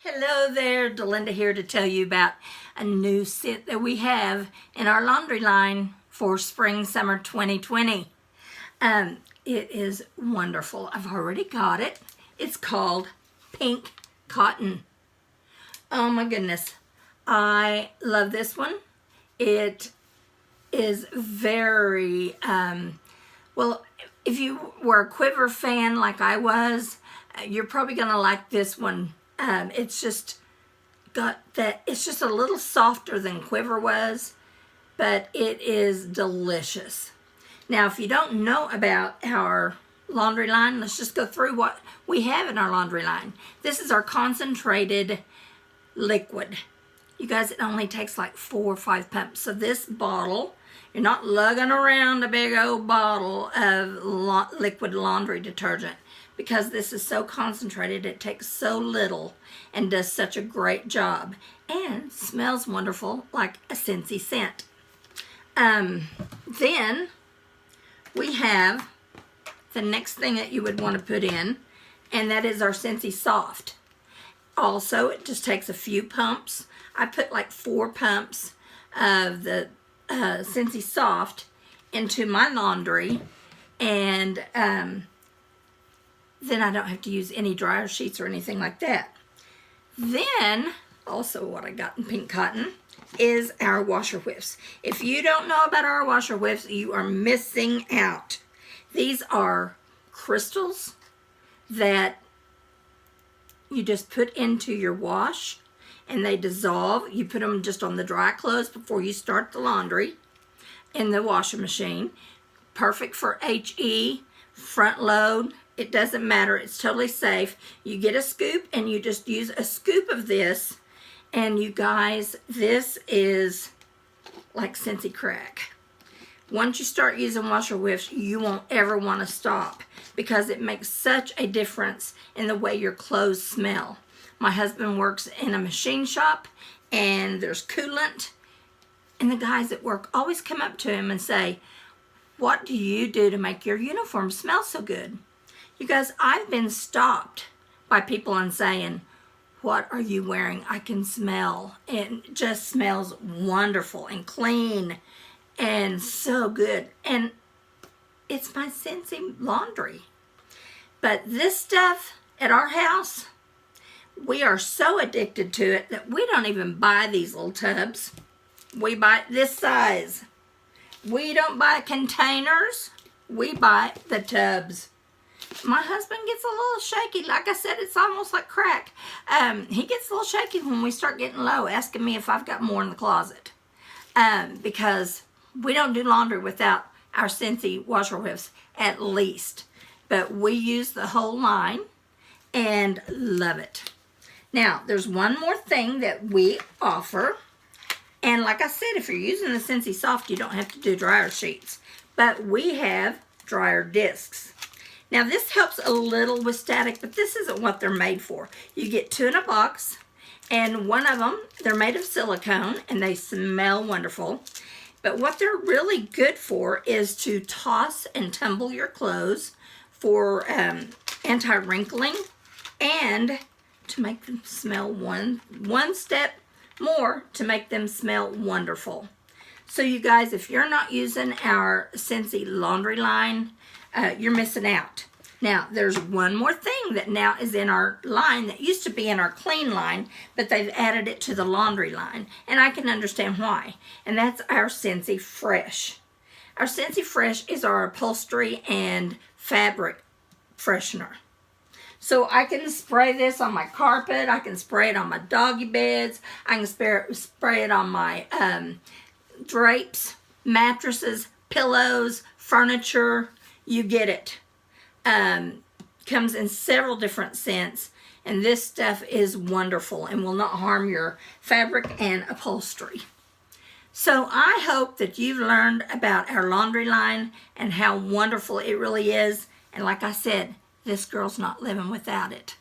Hello there, Delinda here to tell you about a new scent that we have in our laundry line for spring summer 2020. It is wonderful. I've already got it. It's called Pink Cotton. Oh my goodness. I love this one. It is very, well, if you were a Quiver fan like I was, you're probably going to like this one. It's just got that, it's just a little softer than Quiver was, but it is delicious. Now, if you don't know about our laundry line, let's just go through what we have in our laundry line. This is our concentrated liquid. You guys, it only takes like 4 or 5 pumps. So this bottle, you're not lugging around a big old bottle of liquid laundry detergent, because this is so concentrated. It takes so little and does such a great job and smells wonderful like a Scentsy scent. Then we have the next thing that you would want to put in, and that is our Sensi Soft. Also, it just takes a few pumps. I put like 4 pumps of the Sensi Soft into my laundry, and then I don't have to use any dryer sheets or anything like that. Then, also what I got in Pink Cotton is our washer whiffs. If you don't know about our washer whiffs, you are missing out. These are crystals that you just put into your wash and they dissolve. You put them just on the dry clothes before you start the laundry in the washing machine. Perfect for HE, front load. It doesn't matter. It's totally safe. You get a scoop and you just use a scoop of this. And you guys, this is like Scentsy crack. Once you start using washer whiffs, you won't ever want to stop because it makes such a difference in the way your clothes smell. My husband works in a machine shop and there's coolant. And the guys at work always come up to him and say, "What do you do to make your uniform smell so good?" You guys, I've been stopped by people and saying, "What are you wearing? I can smell." It just smells wonderful and clean and so good. And it's my Scentsy laundry. But this stuff at our house, we are so addicted to it that we don't even buy these little tubs. We buy this size. We don't buy containers. We buy the tubs. My husband gets a little shaky. Like I said, it's almost like crack. He gets a little shaky when we start getting low, asking me if I've got more in the closet. Because we don't do laundry without our Scentsy washer whiffs, at least. But we use the whole line and love it. Now, there's one more thing that we offer. And like I said, if you're using the Sensi Soft, you don't have to do dryer sheets. But we have dryer discs. Now this helps a little with static, but this isn't what they're made for. You get 2 in a box, and one of them, they're made of silicone, and they smell wonderful. But what they're really good for is to toss and tumble your clothes for anti-wrinkling and to make them smell one step more to make them smell wonderful. So you guys, if you're not using our Scentsy laundry line, you're missing out. Now, there's one more thing that now is in our line that used to be in our clean line, but they've added it to the laundry line, and I can understand why, and that's our Scentsy Fresh. Our Scentsy Fresh is our upholstery and fabric freshener. So I can spray this on my carpet, I can spray it on my doggy beds, I can spray it on my drapes, mattresses, pillows, furniture. You get it. Comes in several different scents, and this stuff is wonderful and will not harm your fabric and upholstery. So I hope that you've learned about our laundry line and how wonderful it really is. And like I said, this girl's not living without it.